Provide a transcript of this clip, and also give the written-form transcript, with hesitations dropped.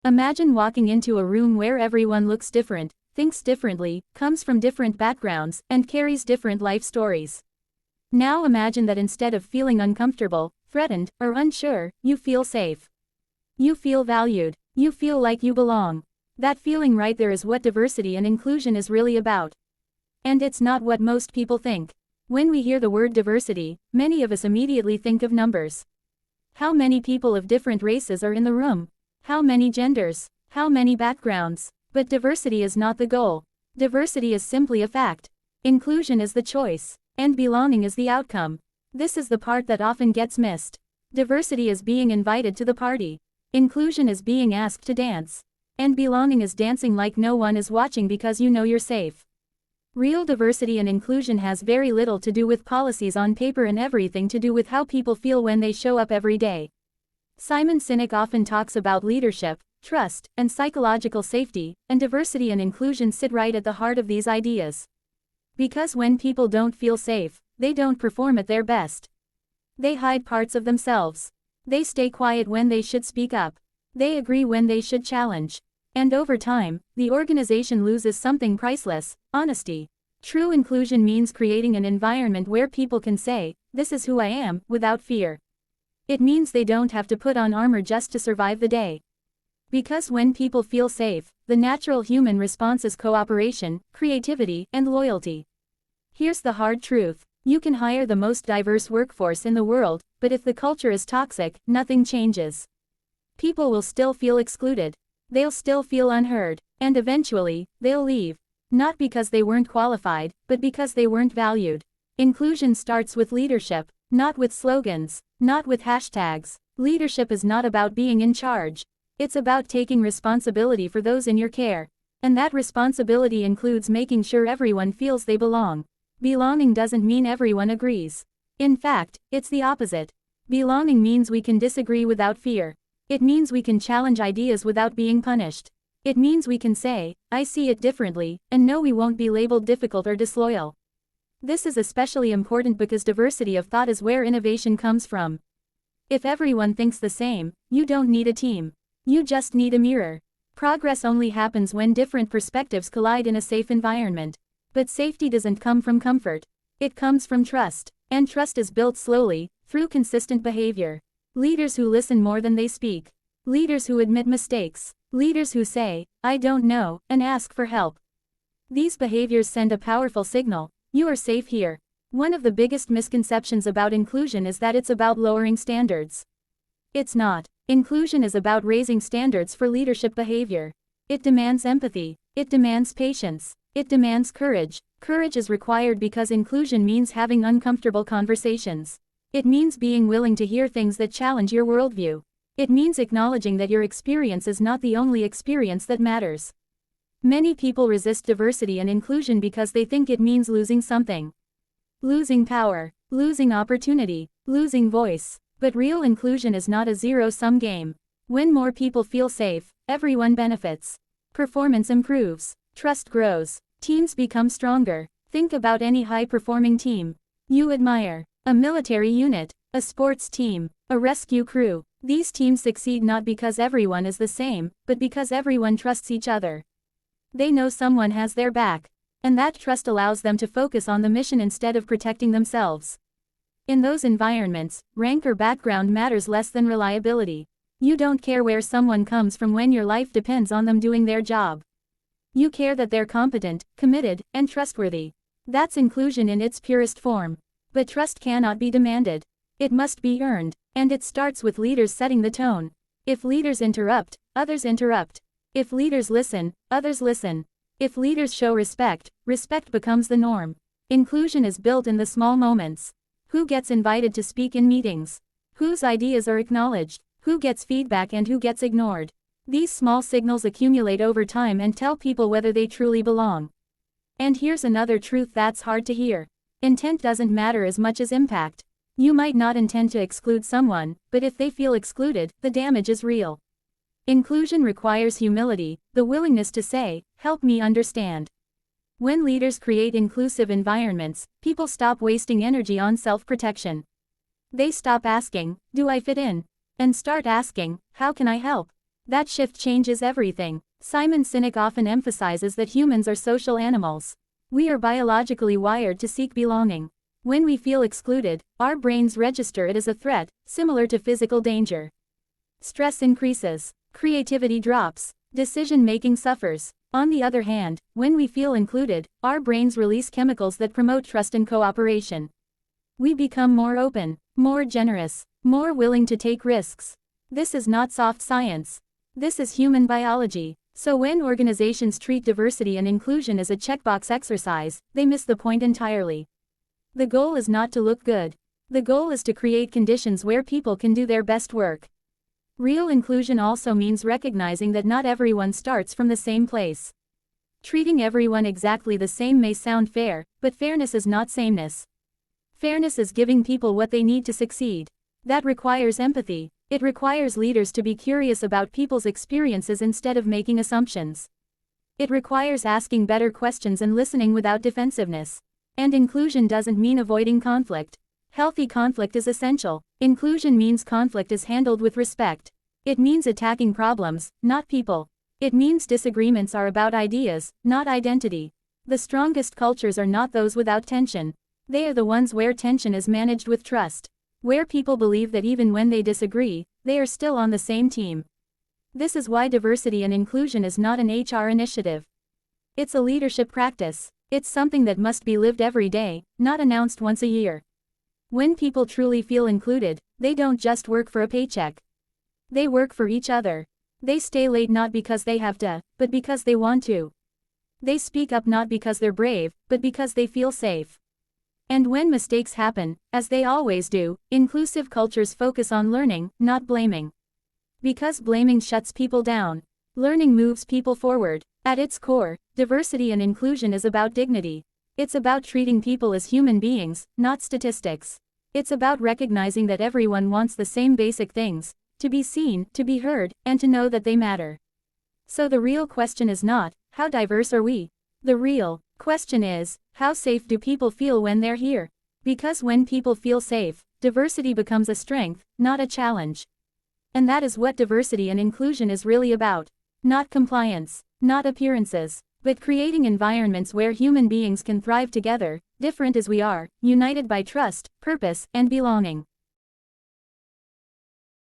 Imagine walking into a room where everyone looks different, thinks differently, comes from different backgrounds, and carries different life stories. Now imagine that instead of feeling uncomfortable, threatened, or unsure, you feel safe. You feel valued. You feel like you belong. That feeling right there is what diversity and inclusion is really about. And it's not what most people think. When we hear the word diversity, many of us immediately think of numbers. How many people of different races are in the room? How many genders? How many backgrounds? But diversity is not the goal. Diversity is simply a fact. Inclusion is the choice. And belonging is the outcome. This is the part that often gets missed. Diversity is being invited to the party. Inclusion is being asked to dance. And belonging is dancing like no one is watching because you know you're safe. Real diversity and inclusion has very little to do with policies on paper and everything to do with how people feel when they show up every day. Simon Sinek often talks about leadership, trust, and psychological safety, and diversity and inclusion sit right at the heart of these ideas. Because when people don't feel safe, they don't perform at their best. They hide parts of themselves. They stay quiet when they should speak up. They agree when they should challenge. And over time, the organization loses something priceless: honesty. True inclusion means creating an environment where people can say, "This is who I am," without fear. It means they don't have to put on armor just to survive the day. Because when people feel safe, the natural human response is cooperation, creativity, and loyalty. Here's the hard truth. You can hire the most diverse workforce in the world, but if the culture is toxic, nothing changes. People will still feel excluded. They'll still feel unheard. And eventually, they'll leave. Not because they weren't qualified, but because they weren't valued. Inclusion starts with leadership, not with slogans, not with hashtags. Leadership is not about being in charge. It's about taking responsibility for those in your care. And that responsibility includes making sure everyone feels they belong. Belonging doesn't mean everyone agrees. In fact, it's the opposite. Belonging means we can disagree without fear. It means we can challenge ideas without being punished. It means we can say, "I see it differently," and know we won't be labeled difficult or disloyal. This is especially important because diversity of thought is where innovation comes from. If everyone thinks the same, you don't need a team. You just need a mirror. Progress only happens when different perspectives collide in a safe environment. But safety doesn't come from comfort. It comes from trust. And trust is built slowly, through consistent behavior. Leaders who listen more than they speak. Leaders who admit mistakes. Leaders who say, "I don't know," and ask for help. These behaviors send a powerful signal: you are safe here. One of the biggest misconceptions about inclusion is that it's about lowering standards. It's not. Inclusion is about raising standards for leadership behavior. It demands empathy. It demands patience. It demands courage. Courage is required because inclusion means having uncomfortable conversations. It means being willing to hear things that challenge your worldview. It means acknowledging that your experience is not the only experience that matters. Many people resist diversity and inclusion because they think it means losing something. Losing power, losing opportunity, losing voice. But real inclusion is not a zero-sum game. When more people feel safe, everyone benefits. Performance improves. Trust grows. Teams become stronger. Think about any high-performing team you admire. A military unit, a sports team, a rescue crew. These teams succeed not because everyone is the same, but because everyone trusts each other. They know someone has their back. And that trust allows them to focus on the mission instead of protecting themselves. In those environments, rank or background matters less than reliability. You don't care where someone comes from when your life depends on them doing their job. You care that they're competent, committed, and trustworthy. That's inclusion in its purest form. But trust cannot be demanded. It must be earned. And it starts with leaders setting the tone. If leaders interrupt, others interrupt. If leaders listen, others listen. If leaders show respect, respect becomes the norm. Inclusion is built in the small moments. Who gets invited to speak in meetings? Whose ideas are acknowledged? Who gets feedback and who gets ignored? These small signals accumulate over time and tell people whether they truly belong. And here's another truth that's hard to hear. Intent doesn't matter as much as impact. You might not intend to exclude someone, but if they feel excluded, the damage is real. Inclusion requires humility, the willingness to say, "Help me understand." When leaders create inclusive environments, people stop wasting energy on self-protection. They stop asking, "Do I fit in?" and start asking, "How can I help?" That shift changes everything. Simon Sinek often emphasizes that humans are social animals. We are biologically wired to seek belonging. When we feel excluded, our brains register it as a threat, similar to physical danger. Stress increases, creativity drops, decision-making suffers. On the other hand, when we feel included, our brains release chemicals that promote trust and cooperation. We become more open, more generous, more willing to take risks. This is not soft science. This is human biology. So when organizations treat diversity and inclusion as a checkbox exercise, they miss the point entirely. The goal is not to look good. The goal is to create conditions where people can do their best work. Real inclusion also means recognizing that not everyone starts from the same place. Treating everyone exactly the same may sound fair, but fairness is not sameness. Fairness is giving people what they need to succeed. That requires empathy. It requires leaders to be curious about people's experiences instead of making assumptions. It requires asking better questions and listening without defensiveness. And inclusion doesn't mean avoiding conflict. Healthy conflict is essential. Inclusion means conflict is handled with respect. It means attacking problems, not people. It means disagreements are about ideas, not identity. The strongest cultures are not those without tension. They are the ones where tension is managed with trust. Where people believe that even when they disagree, they are still on the same team. This is why diversity and inclusion is not an HR initiative. It's a leadership practice. It's something that must be lived every day, not announced once a year. When people truly feel included, they don't just work for a paycheck. They work for each other. They stay late not because they have to, but because they want to. They speak up not because they're brave, but because they feel safe. And when mistakes happen, as they always do, inclusive cultures focus on learning, not blaming. Because blaming shuts people down. Learning moves people forward. At its core, diversity and inclusion is about dignity. It's about treating people as human beings, not statistics. It's about recognizing that everyone wants the same basic things: to be seen, to be heard, and to know that they matter. So the real question is not, how diverse are we? The real question is, how safe do people feel when they're here? Because when people feel safe, diversity becomes a strength, not a challenge. And that is what diversity and inclusion is really about. Not compliance, not appearances, but creating environments where human beings can thrive together, different as we are, united by trust, purpose, and belonging.